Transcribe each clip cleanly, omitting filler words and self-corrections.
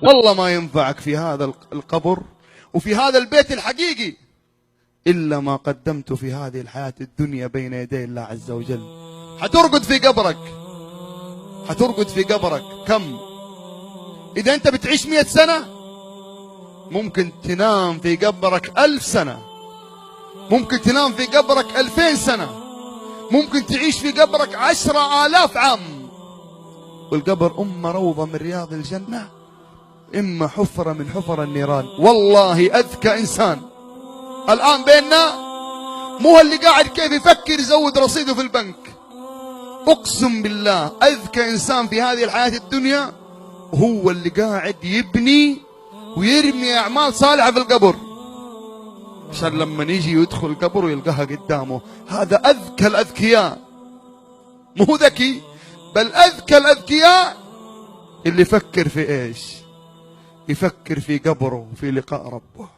والله ما ينفعك في هذا القبر وفي هذا البيت الحقيقي إلا ما قدمت في هذه الحياة الدنيا بين يدي الله عز وجل. حترقد في قبرك، حترقد في قبرك كم؟ إذا أنت بتعيش 100 سنة ممكن تنام في قبرك 1000 سنة، ممكن تنام في قبرك 2000 سنة، ممكن تعيش في قبرك 10,000 عام. والقبر إما روضة من رياض الجنة إما حفرة من حفر النيران. والله أذكى إنسان الآن بيننا مو اللي قاعد كيف يفكر يزود رصيده في البنك. أقسم بالله أذكى إنسان في هذه الحياة الدنيا هو اللي قاعد يبني ويرمي أعمال صالحة في القبر عشان لما يجي يدخل القبر ويلقاها قدامه. هذا أذكى الأذكياء، مو ذكي بل أذكى الأذكياء اللي يفكر في إيش؟ يفكر في قبره وفي لقاء ربه.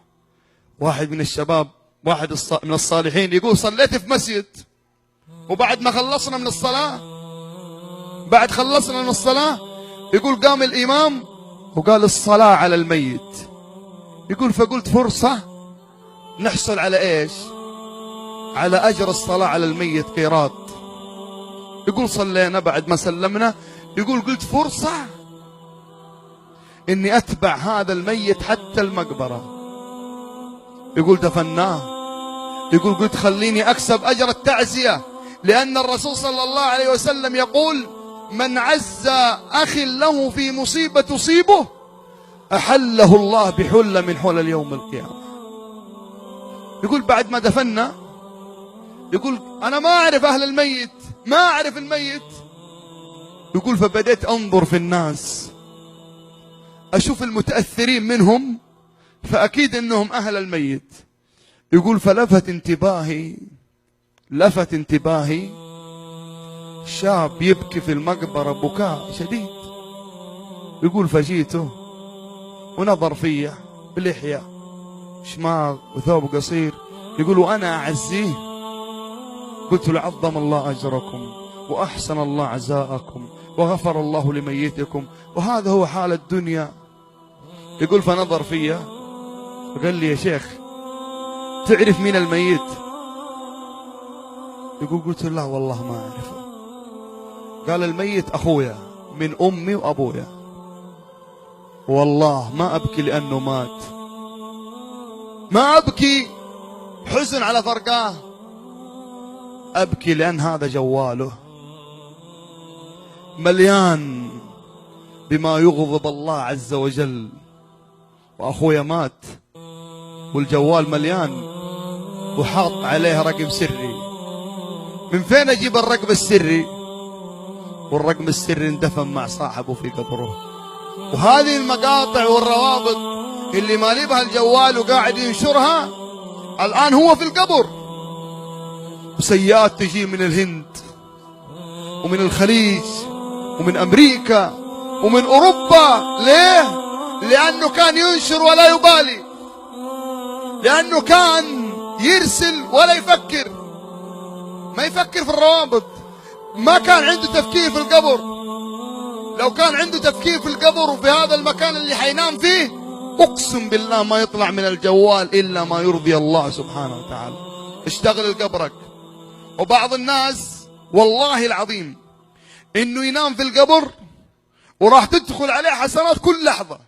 واحد من الشباب، واحد من الصالحين يقول صليت في مسجد وبعد ما خلصنا من الصلاة، بعد خلصنا من الصلاة يقول قام الإمام وقال الصلاة على الميت. يقول فقلت فرصة نحصل على إيش؟ على أجر الصلاة على الميت قيراط. يقول صلينا بعد ما سلمنا، يقول قلت فرصة إني أتبع هذا الميت حتى المقبرة. يقول دفناه. يقول قلت خليني أكسب أجر التعزية، لأن الرسول صلى الله عليه وسلم يقول من عز أخ له في مصيبة تصيبه أحله الله بحلة من حلل يوم القيامة. يقول بعد ما دفنا، يقول أنا ما أعرف أهل الميت، ما أعرف الميت. يقول فبدأت أنظر في الناس أشوف المتأثرين منهم فأكيد أنهم أهل الميت. يقول فلفت انتباهي شاب يبكي في المقبرة بكاء شديد. يقول فجيته ونظر فيه بلحية شماغ وثوب قصير. يقول وأنا أعزيه قلت له عظم الله أجركم وأحسن الله عزاءكم وغفر الله لميتكم وهذا هو حال الدنيا. يقول فنظر فيا وقال لي يا شيخ تعرف مين الميت؟ يقول قلت له لا والله ما أعرفه. قال الميت أخويا من أمي وأبويا، والله ما أبكي لأنه مات، ما أبكي حزن على فرقاه، أبكي لأن هذا جواله مليان بما يغضب الله عز وجل، وأخويا مات والجوال مليان وحاط عليه رقم سري. من فين أجيب الرقم السري؟ والرقم السري اندفن مع صاحبه في قبره. وهذه المقاطع والروابط اللي مالي بها الجوال وقاعد ينشرها الآن هو في القبر. وسيئات تجي من الهند ومن الخليج ومن أمريكا ومن أوروبا. ليه؟ لأنه كان ينشر ولا يبالي، لأنه كان يرسل ولا يفكر، ما يفكر في الروابط، ما كان عنده تفكير في القبر. لو كان عنده تفكير في القبر وفي هذا المكان اللي حينام فيه أقسم بالله ما يطلع من الجوال إلا ما يرضي الله سبحانه وتعالى. اشتغل قبرك. وبعض الناس والله العظيم إنه ينام في القبر وراح تدخل عليه حسنات كل لحظة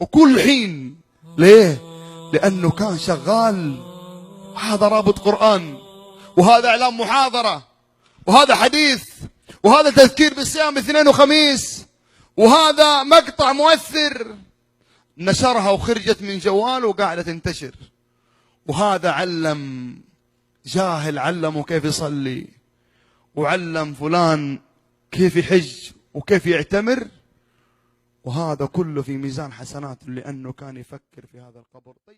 وكل حين. ليه؟ لأنه كان شغال، هذا رابط قرآن وهذا إعلام محاضرة وهذا حديث وهذا تذكير بالصيام اثنين وخميس وهذا مقطع مؤثر نشرها وخرجت من جواله وقاعدة تنتشر. وهذا علم جاهل علمه كيف يصلي، وعلم فلان كيف يحج وكيف يعتمر، وهذا كله في ميزان حسناته لأنه كان يفكر في هذا القبر. طيب